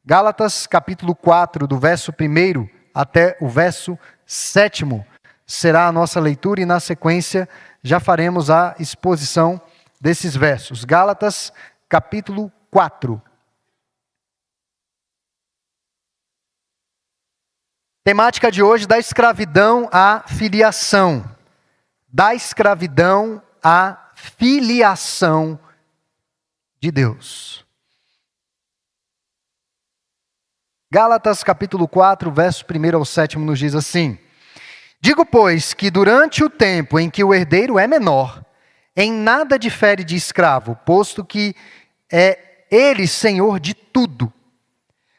Gálatas capítulo 4, do verso 1 até o verso 7 será a nossa leitura e na sequência já faremos a exposição desses versos. Gálatas capítulo 4. Temática de hoje: da escravidão à filiação. Da escravidão à filiação de Deus. Gálatas capítulo 4, verso 1 ao 7 nos diz assim: Digo, pois, que durante o tempo em que o herdeiro é menor, em nada difere de escravo, posto que é ele senhor de tudo,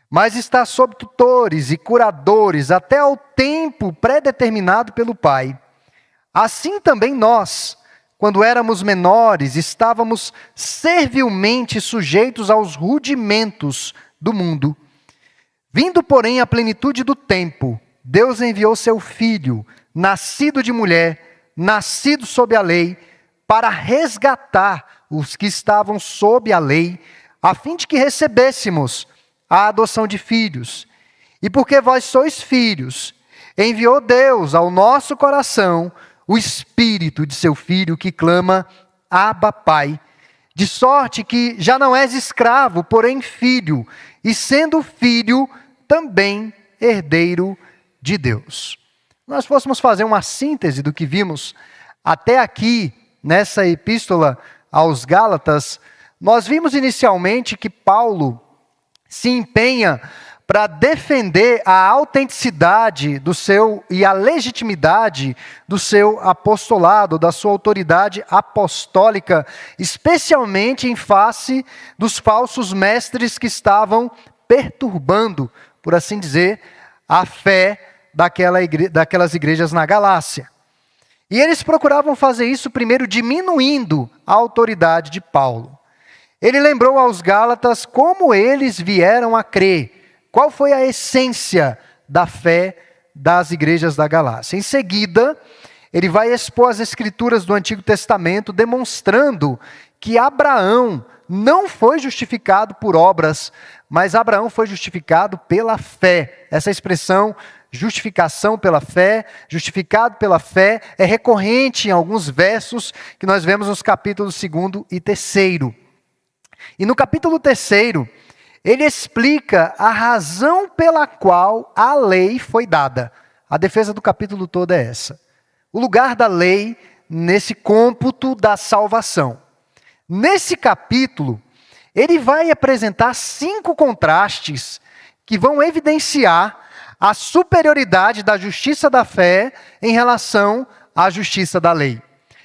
mas está sob tutores e curadores até ao tempo predeterminado pelo Pai. Assim também nós, quando éramos menores, estávamos servilmente sujeitos aos rudimentos do mundo. Vindo, porém, à plenitude do tempo, Deus enviou seu Filho, nascido de mulher, nascido sob a lei, para resgatar os que estavam sob a lei, a fim de que recebêssemos a adoção de filhos. E porque vós sois filhos, enviou Deus ao nosso coração o Espírito de seu Filho que clama, Abba, Pai. De sorte que já não és escravo, porém filho, e sendo filho, também herdeiro de Deus. Nós fôssemos fazer uma síntese do que vimos até aqui, nessa epístola aos Gálatas, nós vimos inicialmente que Paulo se empenha para defender a autenticidade do seu e a legitimidade do seu apostolado, da sua autoridade apostólica, especialmente em face dos falsos mestres que estavam perturbando, por assim dizer, a fé daquelas igrejas na Galácia. E eles procuravam fazer isso primeiro diminuindo a autoridade de Paulo. Ele lembrou aos Gálatas como eles vieram a crer, qual foi a essência da fé das igrejas da Galácia. Em seguida, ele vai expor as escrituras do Antigo Testamento, demonstrando que Abraão não foi justificado por obras, mas Abraão foi justificado pela fé. Essa expressão, justificação pela fé, justificado pela fé, é recorrente em alguns versos que nós vemos nos capítulos 2 e 3. E no capítulo 3, ele explica a razão pela qual a lei foi dada. A defesa do capítulo todo é essa. O lugar da lei nesse cômputo da salvação. Nesse capítulo, ele vai apresentar 5 contrastes que vão evidenciar a superioridade da justiça da fé em relação à justiça da lei.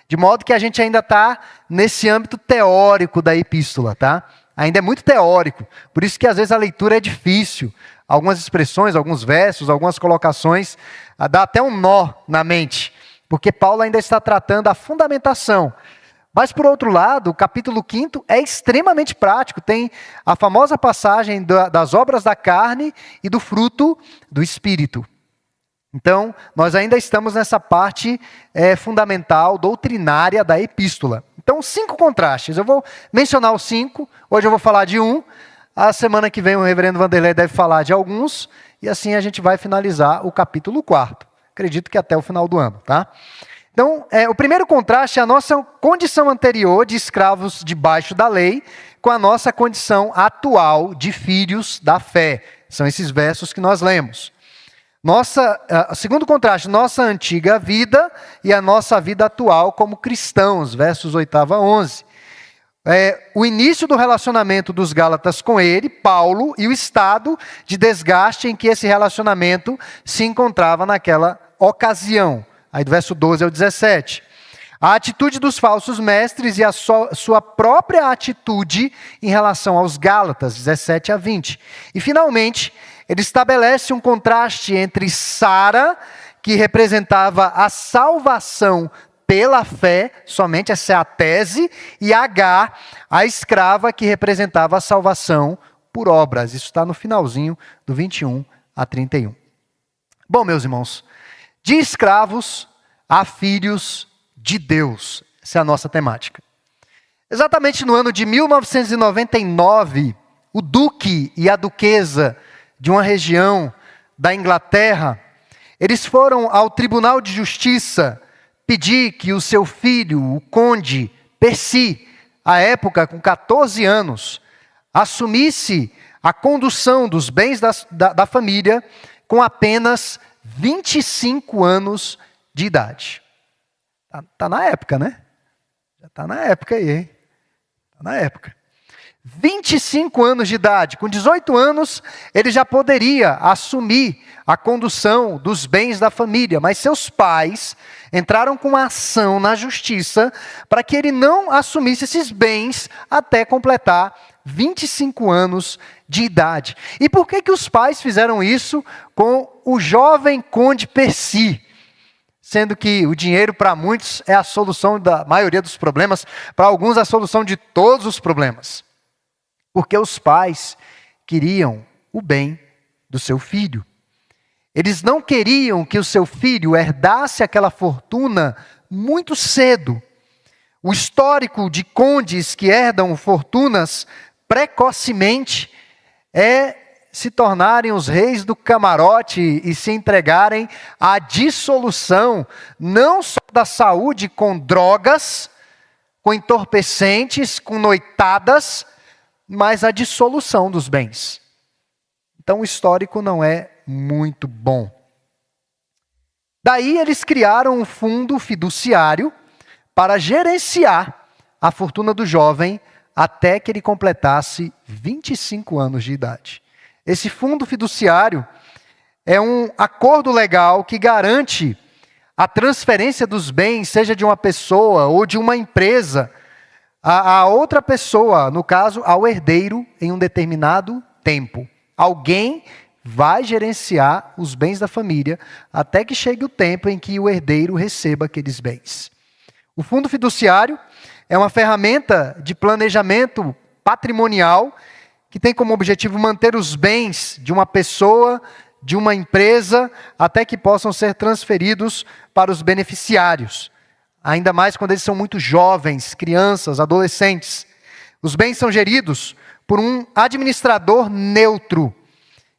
De modo que a gente ainda está nesse âmbito teórico da epístola, tá? Ainda é muito teórico, por isso que às vezes a leitura é difícil. Algumas expressões, alguns versos, algumas colocações, dá até um nó na mente, porque Paulo ainda está tratando a fundamentação. Mas, por outro lado, o capítulo 5 é extremamente prático. Tem a famosa passagem das obras da carne e do fruto do Espírito. Então, nós ainda estamos nessa parte fundamental, doutrinária da epístola. Então, 5 contrastes. Eu vou mencionar os 5. Hoje eu vou falar de um. A semana que vem o reverendo Vanderlei deve falar de alguns. E assim a gente vai finalizar o capítulo 4. Acredito que até o final do ano, tá? Então, o primeiro contraste é a nossa condição anterior de escravos debaixo da lei com a nossa condição atual de filhos da fé. São esses versos que nós lemos. Segundo contraste, nossa antiga vida e a nossa vida atual como cristãos, versos 8 a 11. O início do relacionamento dos Gálatas com ele, Paulo, e o estado de desgaste em que esse relacionamento se encontrava naquela ocasião. Aí do verso 12 ao 17. A atitude dos falsos mestres e a sua própria atitude em relação aos Gálatas, 17 a 20. E finalmente, ele estabelece um contraste entre Sara, que representava a salvação pela fé, somente essa é a tese, e Agar, a escrava, que representava a salvação por obras. Isso está no finalzinho do 21 a 31. Bom, meus irmãos, de escravos a filhos de Deus. Essa é a nossa temática. Exatamente no ano de 1999, o duque e a duquesa de uma região da Inglaterra, eles foram ao Tribunal de Justiça pedir que o seu filho, o conde Percy, à época com 14 anos, assumisse a condução dos bens da família com apenas 25 anos de idade. Tá na época, né? Já está na época aí, hein? Está na época. 25 anos de idade. Com 18 anos, ele já poderia assumir a condução dos bens da família, mas seus pais entraram com uma ação na justiça para que ele não assumisse esses bens até completar 25 anos de idade. E por que os pais fizeram isso com o jovem conde Percy? Sendo que o dinheiro para muitos é a solução da maioria dos problemas, para alguns a solução de todos os problemas. Porque os pais queriam o bem do seu filho. Eles não queriam que o seu filho herdasse aquela fortuna muito cedo. O histórico de condes que herdam fortunas precocemente é se tornarem os reis do camarote e se entregarem à dissolução, não só da saúde com drogas, com entorpecentes, com noitadas, mas a dissolução dos bens. Então o histórico não é muito bom. Daí eles criaram um fundo fiduciário para gerenciar a fortuna do jovem até que ele completasse 25 anos de idade. Esse fundo fiduciário é um acordo legal que garante a transferência dos bens, seja de uma pessoa ou de uma empresa, a outra pessoa, no caso, ao herdeiro, em um determinado tempo. Alguém vai gerenciar os bens da família até que chegue o tempo em que o herdeiro receba aqueles bens. O fundo fiduciário é uma ferramenta de planejamento patrimonial que tem como objetivo manter os bens de uma pessoa, de uma empresa, até que possam ser transferidos para os beneficiários. Ainda mais quando eles são muito jovens, crianças, adolescentes. Os bens são geridos por um administrador neutro,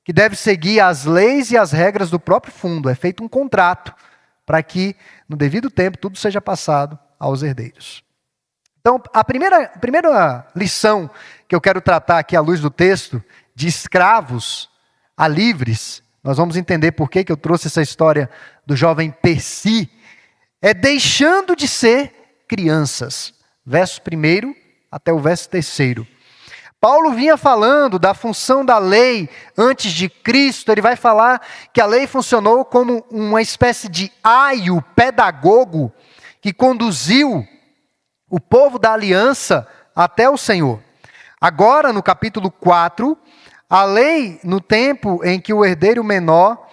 que deve seguir as leis e as regras do próprio fundo. É feito um contrato para que, no devido tempo, tudo seja passado aos herdeiros. Então, a primeira lição que eu quero tratar aqui à luz do texto, de escravos a livres, nós vamos entender por que eu trouxe essa história do jovem Percy, é deixando de ser crianças. Verso 1 até o verso 3. Paulo vinha falando da função da lei antes de Cristo. Ele vai falar que a lei funcionou como uma espécie de aio pedagogo que conduziu o povo da aliança até o Senhor. Agora, no capítulo 4, a lei, no tempo em que o herdeiro menor,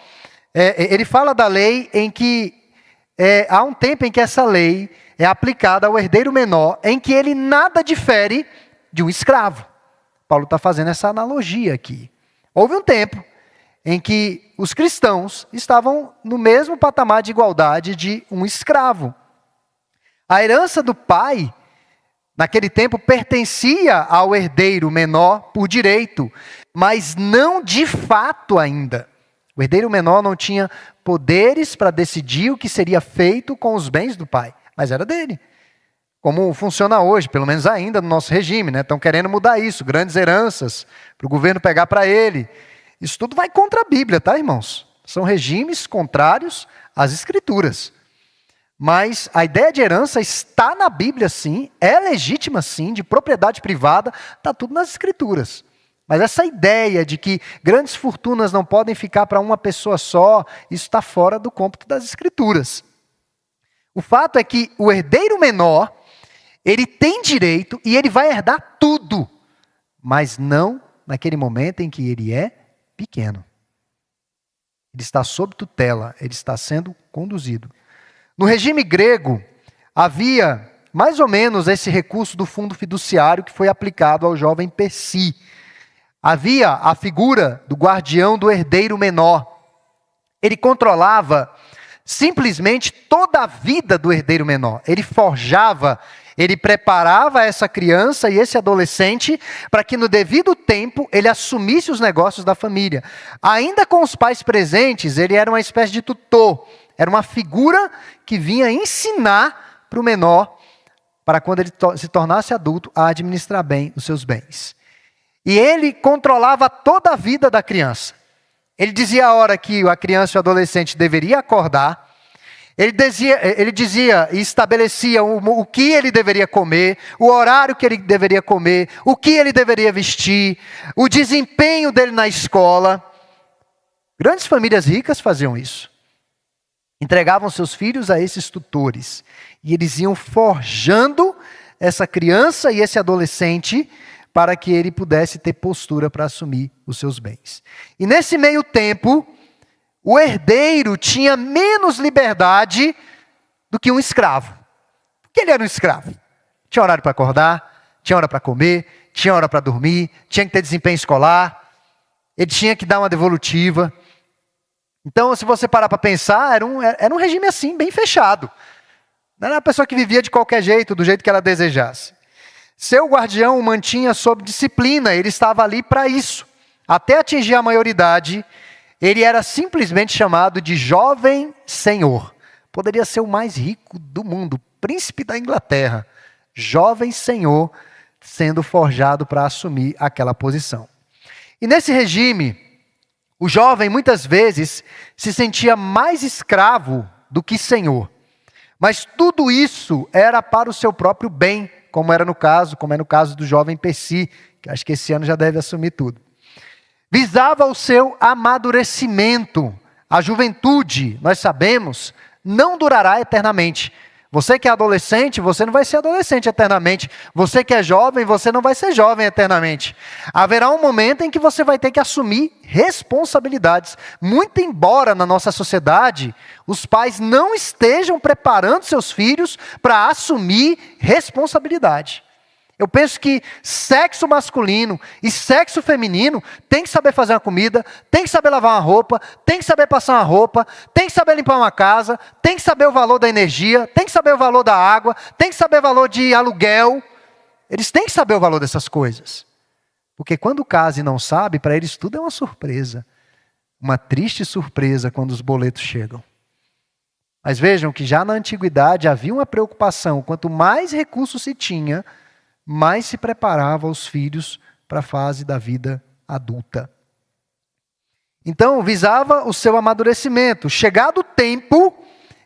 ele fala da lei em que há um tempo em que essa lei é aplicada ao herdeiro menor, em que ele nada difere de um escravo. Paulo está fazendo essa analogia aqui. Houve um tempo em que os cristãos estavam no mesmo patamar de igualdade de um escravo. A herança do pai, naquele tempo, pertencia ao herdeiro menor por direito, mas não de fato ainda. O herdeiro menor não tinha poderes para decidir o que seria feito com os bens do pai, mas era dele. Como funciona hoje, pelo menos ainda no nosso regime, né? Estão querendo mudar isso, grandes heranças, para o governo pegar para ele. Isso tudo vai contra a Bíblia, tá, irmãos? São regimes contrários às Escrituras. Mas a ideia de herança está na Bíblia, sim, é legítima, sim, de propriedade privada, está tudo nas Escrituras. Mas essa ideia de que grandes fortunas não podem ficar para uma pessoa só, isso está fora do cômputo das Escrituras. O fato é que o herdeiro menor, ele tem direito e ele vai herdar tudo, mas não naquele momento em que ele é pequeno. Ele está sob tutela, ele está sendo conduzido. No regime grego, havia mais ou menos esse recurso do fundo fiduciário que foi aplicado ao jovem Percy. Havia a figura do guardião do herdeiro menor. Ele controlava simplesmente toda a vida do herdeiro menor. Ele forjava, Ele preparava essa criança e esse adolescente para que no devido tempo ele assumisse os negócios da família. Ainda com os pais presentes, ele era uma espécie de tutor. Era uma figura que vinha ensinar para o menor, para quando ele se tornasse adulto, a administrar bem os seus bens. E ele controlava toda a vida da criança. Ele dizia a hora que a criança e o adolescente deveria acordar. Ele dizia e estabelecia o que ele deveria comer, o horário que ele deveria comer, o que ele deveria vestir, o desempenho dele na escola. Grandes famílias ricas faziam isso. Entregavam seus filhos a esses tutores. E eles iam forjando essa criança e esse adolescente para que ele pudesse ter postura para assumir os seus bens. E nesse meio tempo, o herdeiro tinha menos liberdade do que um escravo. Porque ele era um escravo. Tinha horário para acordar, tinha hora para comer, tinha hora para dormir, tinha que ter desempenho escolar, ele tinha que dar uma devolutiva. Então, se você parar para pensar, era um regime assim, bem fechado. Não era uma pessoa que vivia de qualquer jeito, do jeito que ela desejasse. Seu guardião o mantinha sob disciplina, ele estava ali para isso. Até atingir a maioridade, ele era simplesmente chamado de jovem senhor. Poderia ser o mais rico do mundo, príncipe da Inglaterra. Jovem senhor sendo forjado para assumir aquela posição. E nesse regime, o jovem muitas vezes se sentia mais escravo do que senhor. Mas tudo isso era para o seu próprio bem, como é no caso do jovem Percy, que acho que esse ano já deve assumir tudo. Visava o seu amadurecimento. A juventude, nós sabemos, não durará eternamente. Você que é adolescente, você não vai ser adolescente eternamente. Você que é jovem, você não vai ser jovem eternamente. Haverá um momento em que você vai ter que assumir responsabilidades. Muito embora na nossa sociedade, os pais não estejam preparando seus filhos para assumir responsabilidade. Eu penso que sexo masculino e sexo feminino tem que saber fazer uma comida, tem que saber lavar uma roupa, tem que saber passar uma roupa, tem que saber limpar uma casa, tem que saber o valor da energia, tem que saber o valor da água, tem que saber o valor de aluguel. Eles têm que saber o valor dessas coisas. Porque quando casa e não sabe, para eles tudo é uma surpresa. Uma triste surpresa quando os boletos chegam. Mas vejam que já na antiguidade havia uma preocupação. Quanto mais recursos se tinha, mais se preparava os filhos para a fase da vida adulta. Então, visava o seu amadurecimento. Chegado o tempo,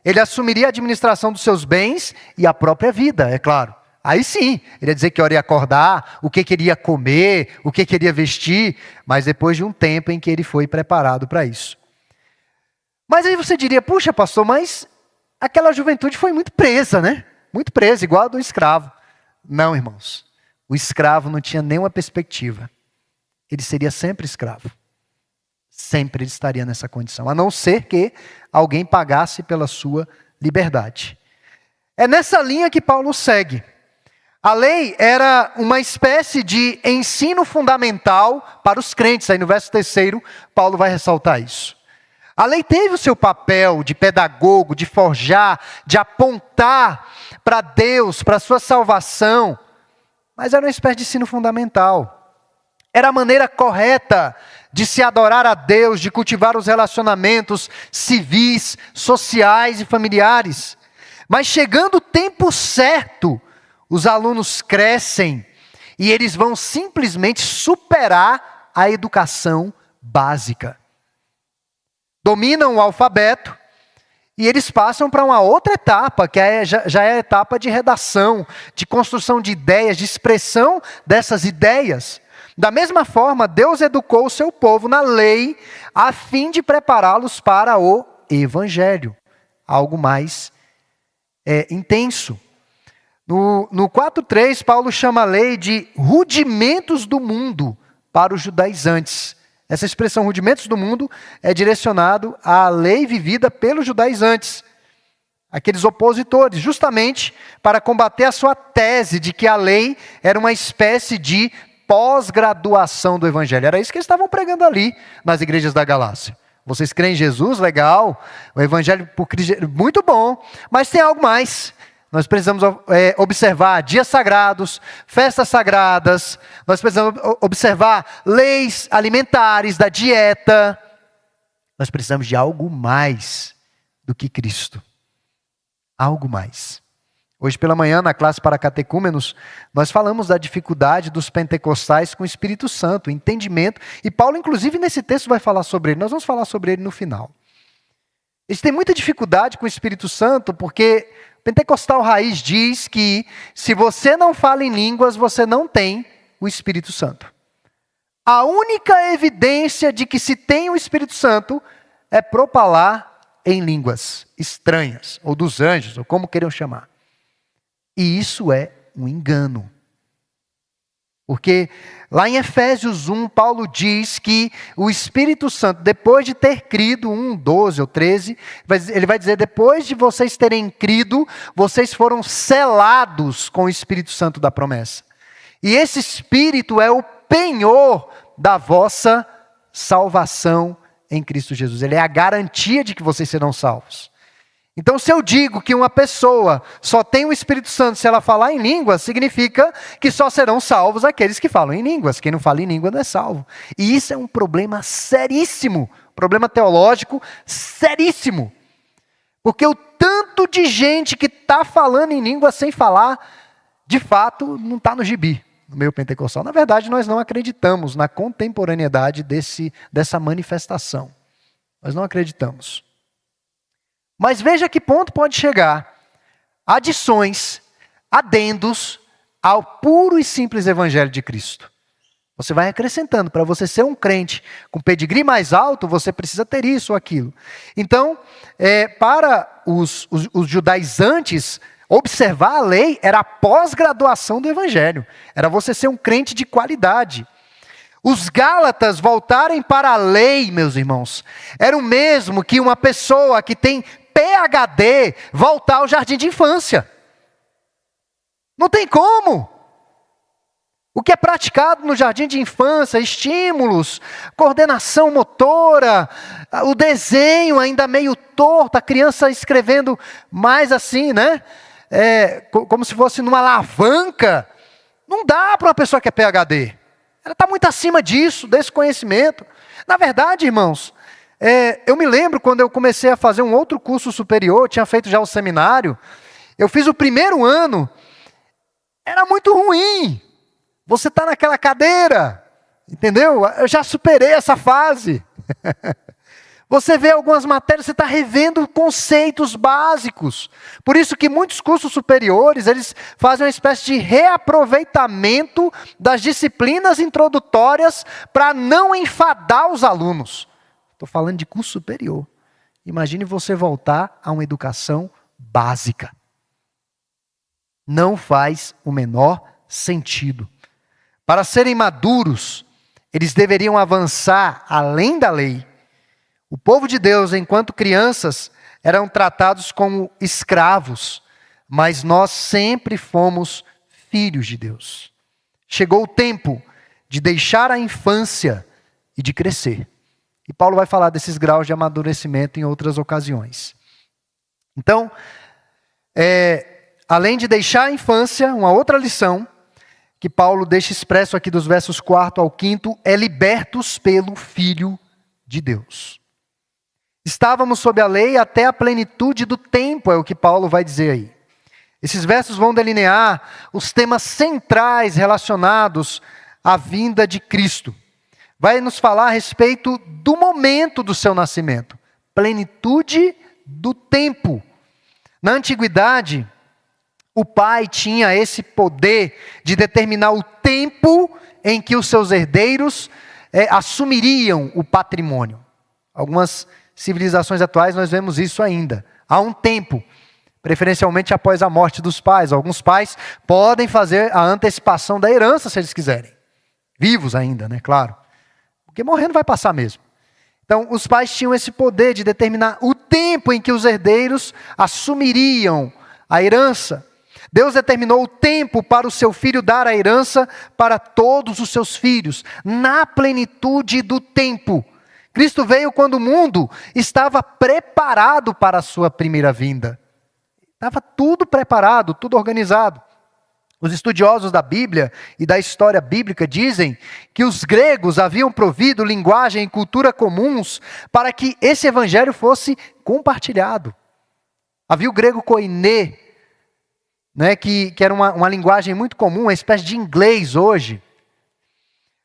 ele assumiria a administração dos seus bens e a própria vida, é claro. Aí sim, ele ia dizer que hora ia acordar, o que queria comer, o que queria vestir, mas depois de um tempo em que ele foi preparado para isso. Mas aí você diria, puxa pastor, mas aquela juventude foi muito presa, né? Muito presa, igual a do escravo. Não, irmãos, o escravo não tinha nenhuma perspectiva. Ele seria sempre escravo. Sempre ele estaria nessa condição, a não ser que alguém pagasse pela sua liberdade. É nessa linha que Paulo segue. A lei era uma espécie de ensino fundamental para os crentes. Aí no verso 3, Paulo vai ressaltar isso. A lei teve o seu papel de pedagogo, de forjar, de apontar para Deus, para a sua salvação, mas era uma espécie de ensino fundamental. Era a maneira correta de se adorar a Deus, de cultivar os relacionamentos civis, sociais e familiares. Mas chegando o tempo certo, os alunos crescem e eles vão simplesmente superar a educação básica. Dominam o alfabeto e eles passam para uma outra etapa, que já é a etapa de redação, de construção de ideias, de expressão dessas ideias. Da mesma forma, Deus educou o seu povo na lei, a fim de prepará-los para o evangelho, algo mais intenso. No 4:3, Paulo chama a lei de rudimentos do mundo para os judaizantes. Essa expressão rudimentos do mundo é direcionado à lei vivida pelos judaizantes, aqueles opositores, justamente para combater a sua tese de que a lei era uma espécie de pós-graduação do evangelho. Era isso que eles estavam pregando ali nas igrejas da Galácia. Vocês creem em Jesus? Legal. O evangelho por Cristo, muito bom. Mas tem algo mais. nós precisamos observar dias sagrados, festas sagradas, nós precisamos observar leis alimentares, da dieta. Nós precisamos de algo mais do que Cristo. Algo mais. Hoje pela manhã, na classe para catecúmenos, nós falamos da dificuldade dos pentecostais com o Espírito Santo, o entendimento. E Paulo, inclusive, nesse texto vai falar sobre ele. Nós vamos falar sobre ele no final. Eles têm muita dificuldade com o Espírito Santo, porque o pentecostal raiz diz que se você não fala em línguas, você não tem o Espírito Santo. A única evidência de que se tem o Espírito Santo é propalar em línguas estranhas, ou dos anjos, ou como queiram chamar. E isso é um engano. Porque lá em Efésios 1, Paulo diz que o Espírito Santo, depois de ter crido, 1:12 ou 13, ele vai dizer, depois de vocês terem crido, vocês foram selados com o Espírito Santo da promessa. E esse Espírito é o penhor da vossa salvação em Cristo Jesus. Ele é a garantia de que vocês serão salvos. Então, se eu digo que uma pessoa só tem o Espírito Santo se ela falar em línguas, significa que só serão salvos aqueles que falam em línguas. Quem não fala em língua não é salvo. E isso é um problema seríssimo, problema teológico seríssimo. Porque o tanto de gente que está falando em língua sem falar, de fato, não está no gibi, no meio pentecostal. Na verdade, nós não acreditamos na contemporaneidade dessa manifestação. Nós não acreditamos. Mas veja que ponto pode chegar adições, adendos ao puro e simples Evangelho de Cristo. Você vai acrescentando. Para você ser um crente com pedigree mais alto, você precisa ter isso ou aquilo. Então, para os judaizantes, observar a lei era a pós-graduação do Evangelho. Era você ser um crente de qualidade. Os Gálatas voltarem para a lei, meus irmãos, era o mesmo que uma pessoa que tem PhD voltar ao jardim de infância. Não tem como. O que é praticado no jardim de infância, estímulos, coordenação motora, o desenho ainda meio torto, a criança escrevendo mais assim, né? Como se fosse numa alavanca. Não dá para uma pessoa que é PhD. Ela está muito acima disso, desse conhecimento. Na verdade, irmãos, eu me lembro quando eu comecei a fazer um outro curso superior, tinha feito já o seminário, eu fiz o primeiro ano, era muito ruim. Você está naquela cadeira, entendeu? Eu já superei essa fase. Você vê algumas matérias, você está revendo conceitos básicos. Por isso que muitos cursos superiores, eles fazem uma espécie de reaproveitamento das disciplinas introdutórias para não enfadar os alunos. Estou falando de curso superior. Imagine você voltar a uma educação básica. Não faz o menor sentido. Para serem maduros, eles deveriam avançar além da lei. O povo de Deus, enquanto crianças, eram tratados como escravos, mas nós sempre fomos filhos de Deus. Chegou o tempo de deixar a infância e de crescer. E Paulo vai falar desses graus de amadurecimento em outras ocasiões. Então, além de deixar a infância, uma outra lição que Paulo deixa expresso aqui dos versos 4 ao 5, é libertos pelo Filho de Deus. Estávamos sob a lei até a plenitude do tempo, é o que Paulo vai dizer aí. Esses versos vão delinear os temas centrais relacionados à vinda de Cristo. Vai nos falar a respeito do momento do seu nascimento. Plenitude do tempo. Na antiguidade, o pai tinha esse poder de determinar o tempo em que os seus herdeiros assumiriam o patrimônio. Algumas civilizações atuais nós vemos isso ainda. Há um tempo, preferencialmente após a morte dos pais. Alguns pais podem fazer a antecipação da herança se eles quiserem. Vivos ainda, né? Claro. Porque morrendo vai passar mesmo. Então, os pais tinham esse poder de determinar o tempo em que os herdeiros assumiriam a herança. Deus determinou o tempo para o seu filho dar a herança para todos os seus filhos, na plenitude do tempo. Cristo veio quando o mundo estava preparado para a sua primeira vinda. Estava tudo preparado, tudo organizado. Os estudiosos da Bíblia e da história bíblica dizem que os gregos haviam provido linguagem e cultura comuns para que esse evangelho fosse compartilhado. Havia o grego koiné, né, que era uma linguagem muito comum, uma espécie de inglês hoje.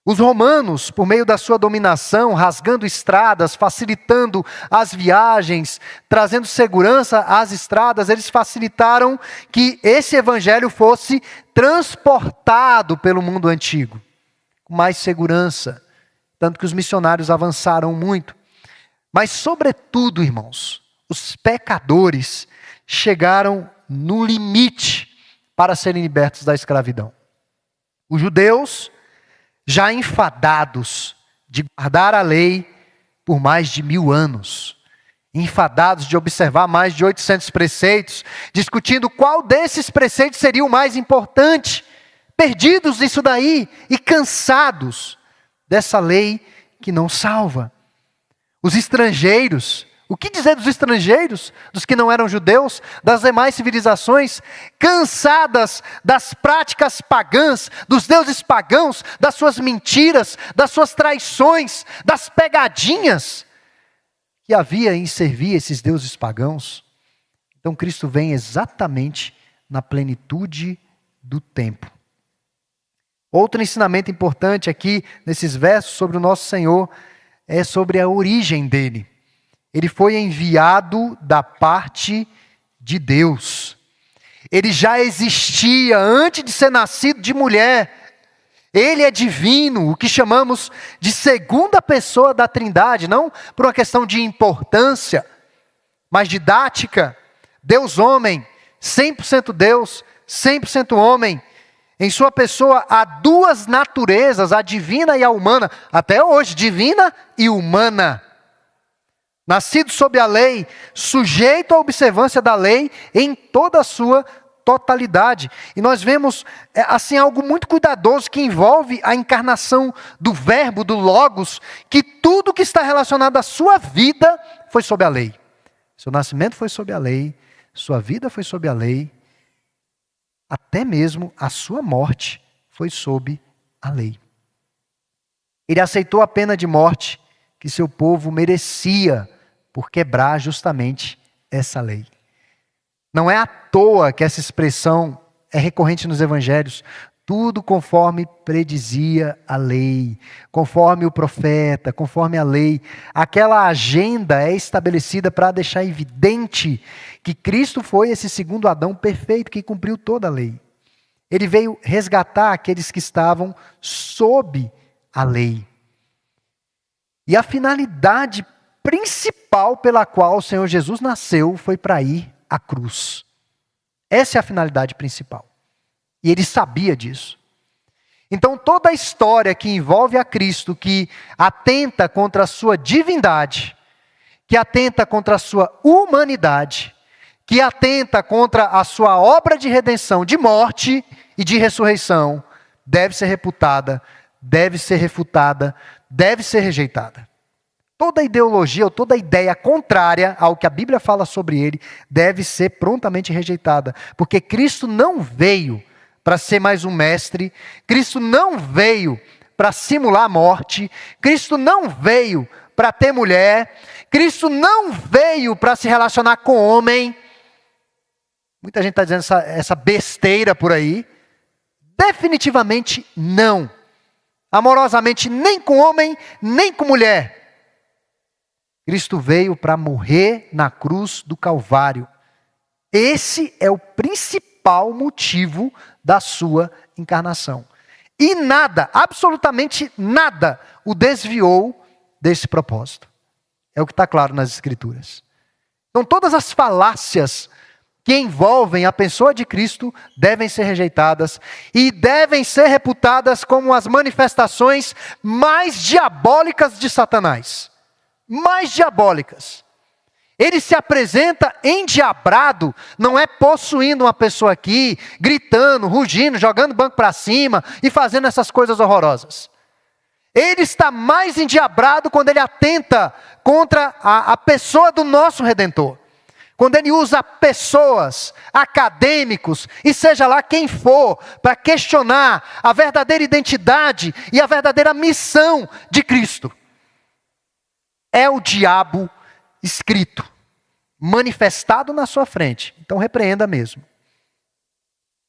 Os romanos, por meio da sua dominação, rasgando estradas, facilitando as viagens, trazendo segurança às estradas, eles facilitaram que esse evangelho fosse transportado pelo mundo antigo, com mais segurança, tanto que os missionários avançaram muito. Mas, sobretudo, irmãos, os pecadores chegaram no limite para serem libertos da escravidão. Os judeus, já enfadados de guardar a lei por mais de 1000 anos, enfadados de observar mais de 800 preceitos, discutindo qual desses preceitos seria o mais importante, perdidos nisso daí e cansados dessa lei que não salva. Os estrangeiros, o que dizer dos estrangeiros, dos que não eram judeus, das demais civilizações, cansadas das práticas pagãs, dos deuses pagãos, das suas mentiras, das suas traições, das pegadinhas que havia em servir esses deuses pagãos. Então Cristo vem exatamente na plenitude do tempo. Outro ensinamento importante aqui nesses versos sobre o nosso Senhor é sobre a origem dele. Ele foi enviado da parte de Deus. Ele já existia antes de ser nascido de mulher. Ele é divino, o que chamamos de segunda pessoa da Trindade, não por uma questão de importância, mas didática. Deus homem, 100% Deus, 100% homem. Em sua pessoa há duas naturezas, a divina e a humana. Até hoje, divina e humana. Nascido sob a lei, sujeito à observância da lei em toda a sua totalidade. E nós vemos assim algo muito cuidadoso que envolve a encarnação do verbo, do logos, que tudo que está relacionado à sua vida foi sob a lei. Seu nascimento foi sob a lei, sua vida foi sob a lei, até mesmo a sua morte foi sob a lei. Ele aceitou a pena de morte que seu povo merecia por quebrar justamente essa lei. Não é à toa que essa expressão é recorrente nos evangelhos. Tudo conforme predizia a lei, conforme o profeta, conforme a lei. Aquela agenda é estabelecida para deixar evidente que Cristo foi esse segundo Adão perfeito que cumpriu toda a lei. Ele veio resgatar aqueles que estavam sob a lei. E a finalidade principal pela qual o Senhor Jesus nasceu foi para ir à cruz. Essa é a finalidade principal. E ele sabia disso. Então toda a história que envolve a Cristo, que atenta contra a sua divindade, que atenta contra a sua humanidade, que atenta contra a sua obra de redenção, de morte e de ressurreição, deve ser reputada, deve ser refutada, deve ser rejeitada. Toda ideologia ou toda ideia contrária ao que a Bíblia fala sobre ele deve ser prontamente rejeitada. Porque Cristo não veio para ser mais um mestre, Cristo não veio para simular a morte, Cristo não veio para ter mulher, Cristo não veio para se relacionar com homem. Muita gente está dizendo essa besteira por aí. Definitivamente não. Amorosamente nem com homem, nem com mulher. Cristo veio para morrer na cruz do Calvário. Esse é o principal motivo da sua encarnação. E nada, absolutamente nada, o desviou desse propósito. É o que está claro nas Escrituras. Então todas as falácias que envolvem a pessoa de Cristo devem ser rejeitadas e devem ser reputadas como as manifestações mais diabólicas de Satanás. Mais diabólicas. Ele se apresenta endiabrado, não é possuindo uma pessoa aqui, gritando, rugindo, jogando o banco para cima e fazendo essas coisas horrorosas. Ele está mais endiabrado quando ele atenta contra a pessoa do nosso Redentor. Quando ele usa pessoas, acadêmicos, e seja lá quem for, para questionar a verdadeira identidade e a verdadeira missão de Cristo. É o diabo escrito, manifestado na sua frente. Então repreenda mesmo.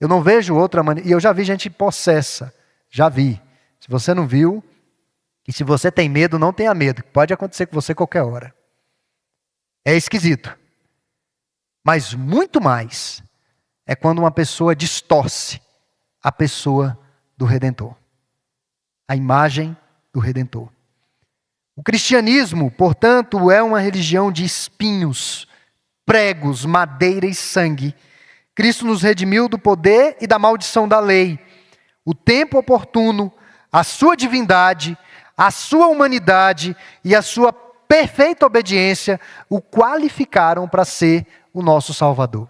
Eu não vejo outra maneira, e eu já vi gente possessa, já vi. Se você não viu, e se você tem medo, não tenha medo, pode acontecer com você qualquer hora. É esquisito. Mas muito mais é quando uma pessoa distorce a pessoa do Redentor. A imagem do Redentor. O cristianismo, portanto, é uma religião de espinhos, pregos, madeira e sangue. Cristo nos redimiu do poder e da maldição da lei. O tempo oportuno, a sua divindade, a sua humanidade e a sua perfeita obediência o qualificaram para ser o nosso Salvador.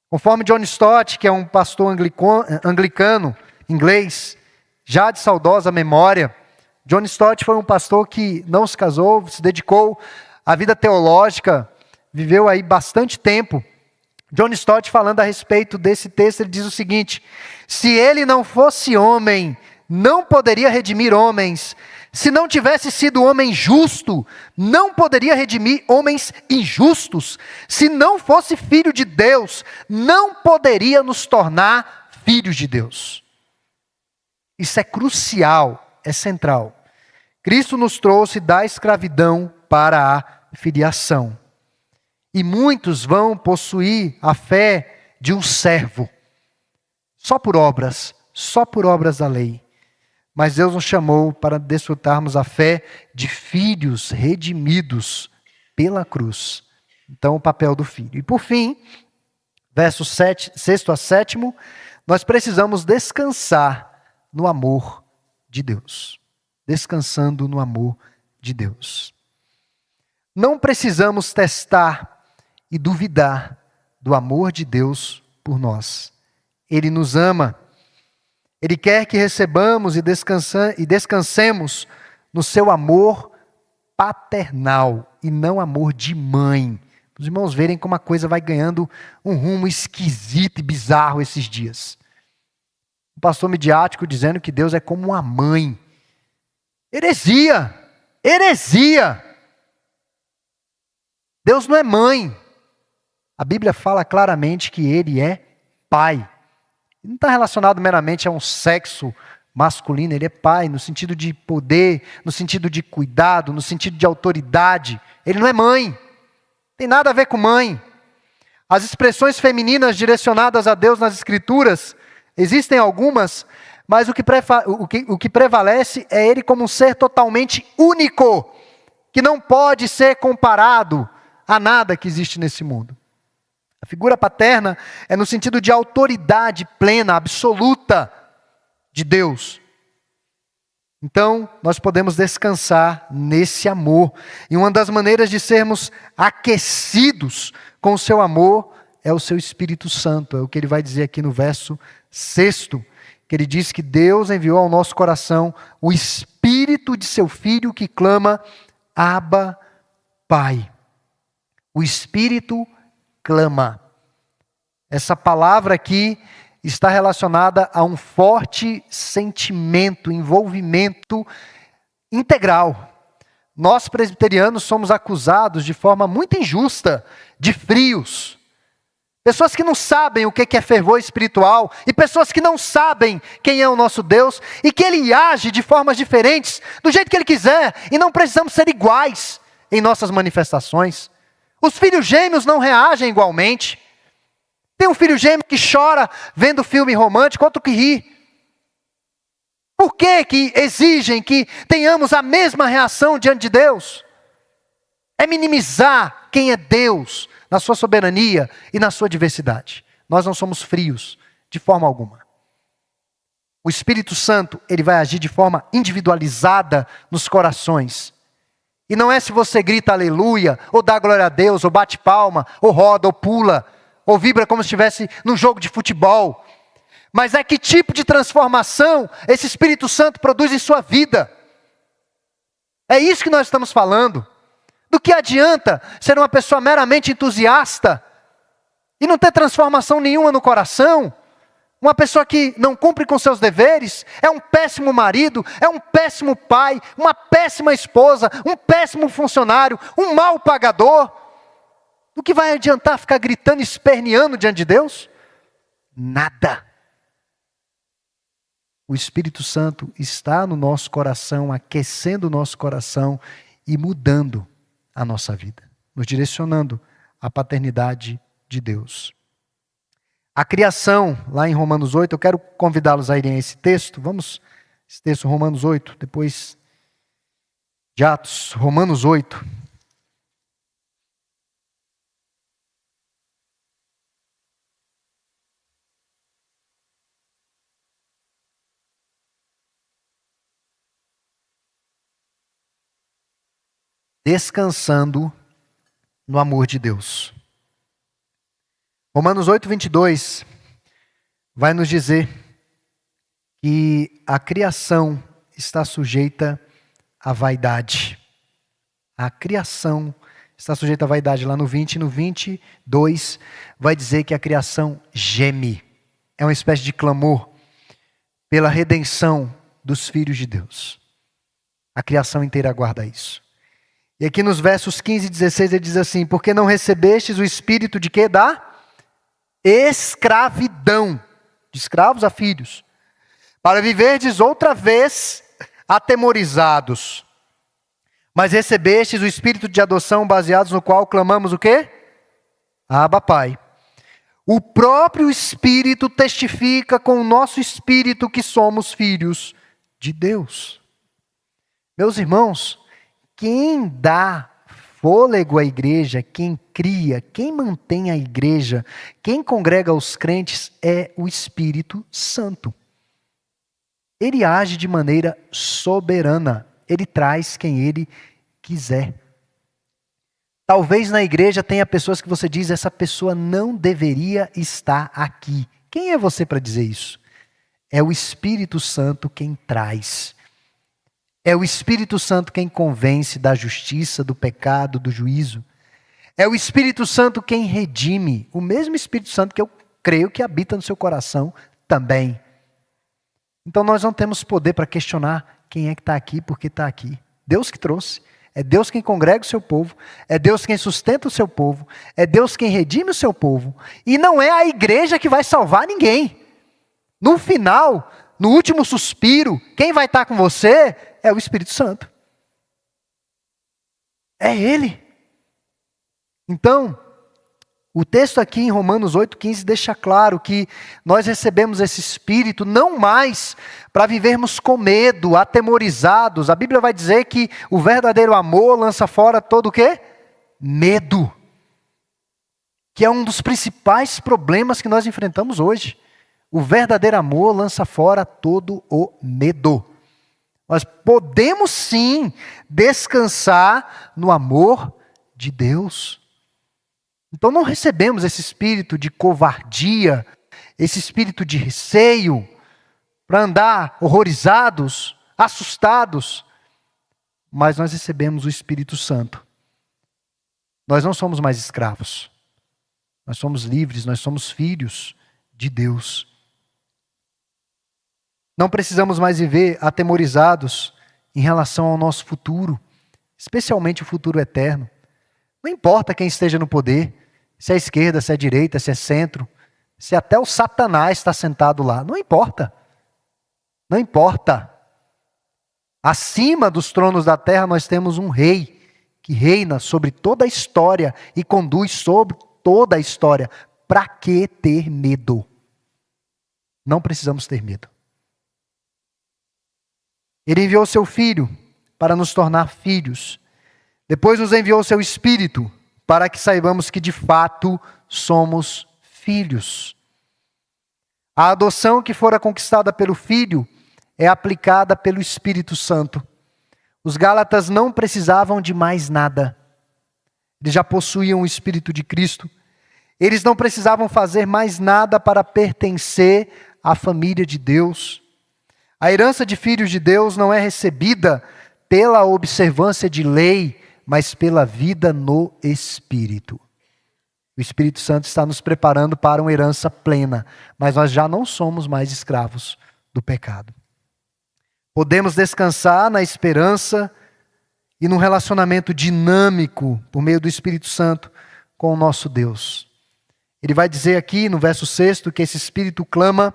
Conforme John Stott, que é um pastor anglicano, inglês, já de saudosa memória, John Stott foi um pastor que não se casou, se dedicou à vida teológica, viveu aí bastante tempo. John Stott, falando a respeito desse texto, ele diz o seguinte: se ele não fosse homem, não poderia redimir homens. Se não tivesse sido homem justo, não poderia redimir homens injustos. Se não fosse filho de Deus, não poderia nos tornar filhos de Deus. Isso é crucial, é central. Cristo nos trouxe da escravidão para a filiação. E muitos vão possuir a fé de um servo, só por obras da lei. Mas Deus nos chamou para desfrutarmos a fé de filhos redimidos pela cruz. Então, o papel do filho. E por fim, versos 6 a 7, nós precisamos descansar no amor de Deus. Descansando no amor de Deus. Não precisamos testar e duvidar do amor de Deus por nós. Ele nos ama. Ele quer que recebamos e descansemos no seu amor paternal e não amor de mãe. Os irmãos verem como a coisa vai ganhando um rumo esquisito e bizarro esses dias. Um pastor midiático dizendo que Deus é como uma mãe. Heresia! Heresia! Deus não é mãe. A Bíblia fala claramente que Ele é pai. Não está relacionado meramente a um sexo masculino, Ele é pai no sentido de poder, no sentido de cuidado, no sentido de autoridade. Ele não é mãe, tem nada a ver com mãe. As expressões femininas direcionadas a Deus nas Escrituras, existem algumas, mas o que prevalece é Ele como um ser totalmente único, que não pode ser comparado a nada que existe nesse mundo. A figura paterna é no sentido de autoridade plena, absoluta de Deus. Então, nós podemos descansar nesse amor. E uma das maneiras de sermos aquecidos com o seu amor é o seu Espírito Santo. É o que ele vai dizer aqui no verso 6, que ele diz que Deus enviou ao nosso coração o Espírito de seu Filho que clama, Abba, Pai. O Espírito clama. Essa palavra aqui está relacionada a um forte sentimento, envolvimento integral. Nós presbiterianos somos acusados de forma muito injusta de frios. Pessoas que não sabem o que é fervor espiritual e pessoas que não sabem quem é o nosso Deus e que Ele age de formas diferentes, do jeito que Ele quiser, e não precisamos ser iguais em nossas manifestações. Os filhos gêmeos não reagem igualmente. Tem um filho gêmeo que chora vendo filme romântico, outro que ri. Por que exigem que tenhamos a mesma reação diante de Deus? É minimizar quem é Deus na sua soberania e na sua diversidade. Nós não somos frios de forma alguma. O Espírito Santo, ele vai agir de forma individualizada nos corações. E não é se você grita aleluia, ou dá glória a Deus, ou bate palma, ou roda, ou pula, ou vibra como se estivesse num jogo de futebol. Mas é que tipo de transformação esse Espírito Santo produz em sua vida. É isso que nós estamos falando. Do que adianta ser uma pessoa meramente entusiasta e não ter transformação nenhuma no coração? Uma pessoa que não cumpre com seus deveres, é um péssimo marido, é um péssimo pai, uma péssima esposa, um péssimo funcionário, um mau pagador. Do que vai adiantar ficar gritando, esperneando diante de Deus? Nada. O Espírito Santo está no nosso coração, aquecendo o nosso coração e mudando a nossa vida, nos direcionando à paternidade de Deus. A criação, lá em Romanos 8, eu quero convidá-los a irem a esse texto. Vamos, esse texto, Romanos 8, depois de Atos, Romanos 8. Descansando no amor de Deus. Romanos 8, 22 vai nos dizer que a criação está sujeita à vaidade. A criação está sujeita à vaidade. Lá no 20 e no 22 vai dizer que a criação geme. É uma espécie de clamor pela redenção dos filhos de Deus. A criação inteira aguarda isso. E aqui nos versos 15 e 16 ele diz assim: porque não recebestes o espírito de quê? Da escravidão, de escravos a filhos, para viverdes outra vez atemorizados. Mas recebestes o espírito de adoção, baseados no qual clamamos o quê? Abba, Pai. O próprio Espírito testifica com o nosso espírito que somos filhos de Deus. Meus irmãos, quem dá fôlego à igreja, quem cria, quem mantém a igreja, quem congrega os crentes é o Espírito Santo. Ele age de maneira soberana. Ele traz quem ele quiser. Talvez na igreja tenha pessoas que você diz, essa pessoa não deveria estar aqui. Quem é você para dizer isso? É o Espírito Santo quem traz. É o Espírito Santo quem convence da justiça, do pecado, do juízo. É o Espírito Santo quem redime. O mesmo Espírito Santo que eu creio que habita no seu coração também. Então nós não temos poder para questionar quem é que está aqui, por que está aqui. Deus que trouxe. É Deus quem congrega o seu povo. É Deus quem sustenta o seu povo. É Deus quem redime o seu povo. E não é a igreja que vai salvar ninguém. No final, no último suspiro, quem vai estar com você é o Espírito Santo. É Ele. Então, o texto aqui em Romanos 8,15 deixa claro que nós recebemos esse Espírito não mais para vivermos com medo, atemorizados. A Bíblia vai dizer que o verdadeiro amor lança fora todo o quê? Medo. Que é um dos principais problemas que nós enfrentamos hoje. O verdadeiro amor lança fora todo o medo. Nós podemos sim descansar no amor de Deus. Então não recebemos esse espírito de covardia, esse espírito de receio, para andar horrorizados, assustados. Mas nós recebemos o Espírito Santo. Nós não somos mais escravos. Nós somos livres, nós somos filhos de Deus. Não precisamos mais viver atemorizados em relação ao nosso futuro, especialmente o futuro eterno. Não importa quem esteja no poder, se é esquerda, se é direita, se é centro, se até o Satanás está sentado lá. Não importa. Não importa. Acima dos tronos da terra nós temos um rei que reina sobre toda a história e conduz sobre toda a história. Para que ter medo? Não precisamos ter medo. Ele enviou seu Filho para nos tornar filhos. Depois nos enviou seu Espírito para que saibamos que de fato somos filhos. A adoção que fora conquistada pelo Filho é aplicada pelo Espírito Santo. Os Gálatas não precisavam de mais nada. Eles já possuíam o Espírito de Cristo. Eles não precisavam fazer mais nada para pertencer à família de Deus. A herança de filhos de Deus não é recebida pela observância de lei, mas pela vida no Espírito. O Espírito Santo está nos preparando para uma herança plena, mas nós já não somos mais escravos do pecado. Podemos descansar na esperança e num relacionamento dinâmico por meio do Espírito Santo com o nosso Deus. Ele vai dizer aqui no verso 6 que esse Espírito clama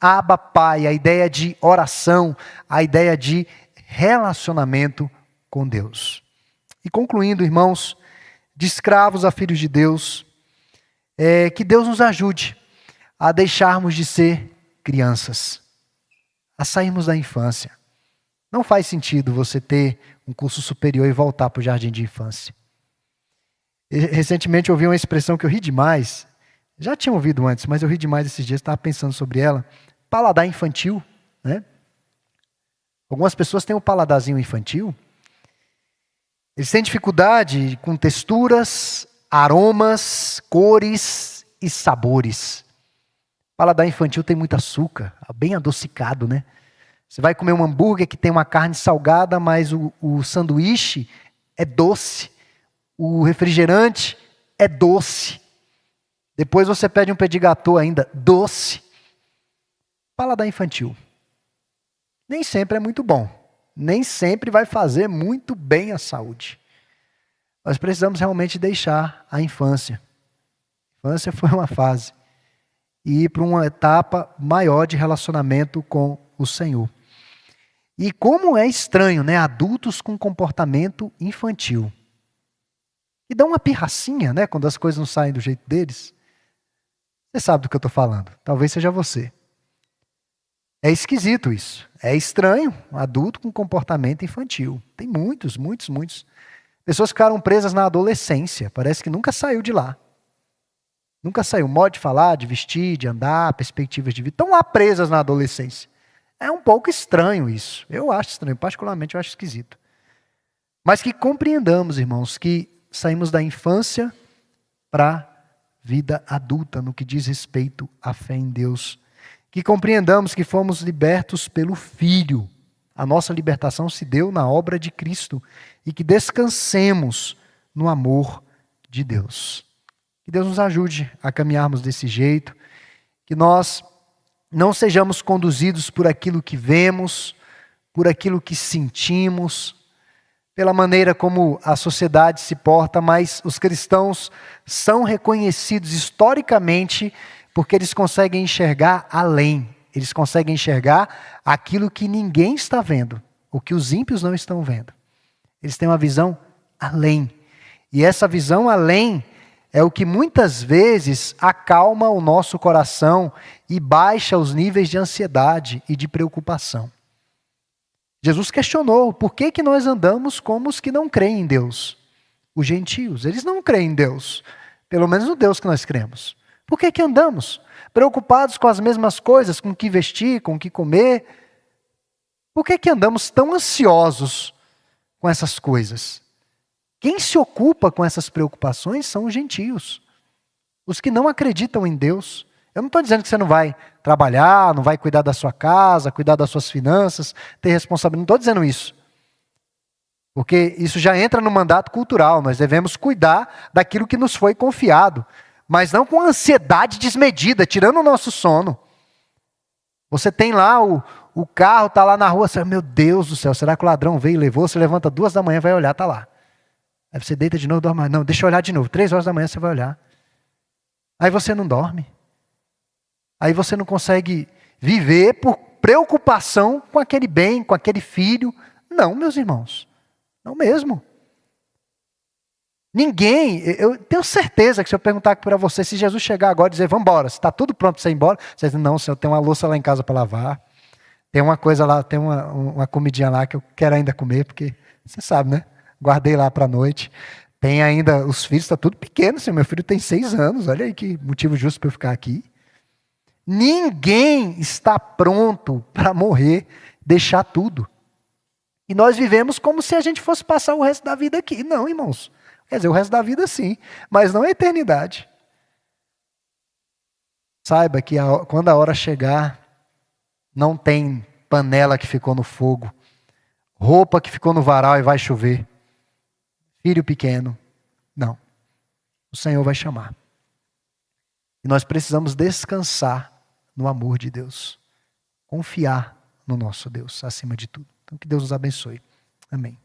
Abba Pai, a ideia de oração, a ideia de relacionamento com Deus. E concluindo, irmãos, de escravos a filhos de Deus, que Deus nos ajude a deixarmos de ser crianças, a sairmos da infância. Não faz sentido você ter um curso superior e voltar para o jardim de infância. Recentemente eu ouvi uma expressão que eu ri demais, já tinha ouvido antes, mas eu ri demais esses dias, estava pensando sobre ela, paladar infantil, né? Algumas pessoas têm um paladarzinho infantil, eles têm dificuldade com texturas, aromas, cores e sabores. Paladar infantil tem muito açúcar, bem adocicado, né? Você vai comer um hambúrguer que tem uma carne salgada, mas o sanduíche é doce. O refrigerante é doce. Depois você pede um petit gâteau ainda, doce. Paladar infantil. Nem sempre é muito bom. Nem sempre vai fazer muito bem à saúde. Nós precisamos realmente deixar a infância. A infância foi uma fase. E ir para uma etapa maior de relacionamento com o Senhor. E como é estranho, né? Adultos com comportamento infantil. E dá uma pirracinha, né? Quando as coisas não saem do jeito deles. Você sabe do que eu estou falando. Talvez seja você. É esquisito isso. É estranho. Um adulto com comportamento infantil. Tem muitos. Pessoas ficaram presas na adolescência. Parece que nunca saiu de lá. Nunca saiu. Modo de falar, de vestir, de andar, perspectivas de vida. Estão lá presas na adolescência. É um pouco estranho isso. Eu acho estranho. Particularmente eu acho esquisito. Mas que compreendamos, irmãos, que saímos da infância para a vida adulta no que diz respeito à fé em Deus. Que compreendamos que fomos libertos pelo Filho. A nossa libertação se deu na obra de Cristo. E que descansemos no amor de Deus. Que Deus nos ajude a caminharmos desse jeito. Que nós não sejamos conduzidos por aquilo que vemos, por aquilo que sentimos, pela maneira como a sociedade se porta, mas os cristãos são reconhecidos historicamente porque eles conseguem enxergar além. Eles conseguem enxergar aquilo que ninguém está vendo, o que os ímpios não estão vendo. Eles têm uma visão além. E essa visão além é o que muitas vezes acalma o nosso coração e baixa os níveis de ansiedade e de preocupação. Jesus questionou por que nós andamos como os que não creem em Deus. Os gentios, eles não creem em Deus, pelo menos no Deus que nós cremos. Por que andamos preocupados com as mesmas coisas, com o que vestir, com o que comer? Por que andamos tão ansiosos com essas coisas? Quem se ocupa com essas preocupações são os gentios, os que não acreditam em Deus. Eu não estou dizendo que você não vai trabalhar, não vai cuidar da sua casa, cuidar das suas finanças, ter responsabilidade. Não estou dizendo isso. Porque isso já entra no mandato cultural. Nós devemos cuidar daquilo que nos foi confiado. Mas não com ansiedade desmedida, tirando o nosso sono. Você tem lá o carro, está lá na rua, você, meu Deus do céu, será que o ladrão veio e levou? Você levanta 2 da manhã, vai olhar, está lá. Aí você deita de novo, dorme. Não, deixa eu olhar de novo. 3 horas da manhã você vai olhar. Aí você não dorme. Aí você não consegue viver por preocupação com aquele bem, com aquele filho. Não, meus irmãos. Não mesmo. Ninguém, eu tenho certeza que se eu perguntar aqui para você, se Jesus chegar agora e dizer, vamos embora, se está tudo pronto para você ir embora, você diz, não, senhor, tem uma louça lá em casa para lavar. Tem uma coisa lá, tem uma comidinha lá que eu quero ainda comer, porque você sabe, né? Guardei lá para a noite. Tem ainda, os filhos, está tudo pequeno, meu filho tem 6 anos, olha aí que motivo justo para eu ficar aqui. Ninguém está pronto para morrer, deixar tudo. E nós vivemos como se a gente fosse passar o resto da vida aqui. Não, irmãos. Quer dizer, o resto da vida sim, mas não a eternidade. Saiba que quando a hora chegar, não tem panela que ficou no fogo, roupa que ficou no varal e vai chover. filho pequeno. Não. O Senhor vai chamar. E nós precisamos descansar no amor de Deus. Confiar no nosso Deus, acima de tudo. Então, que Deus nos abençoe. Amém.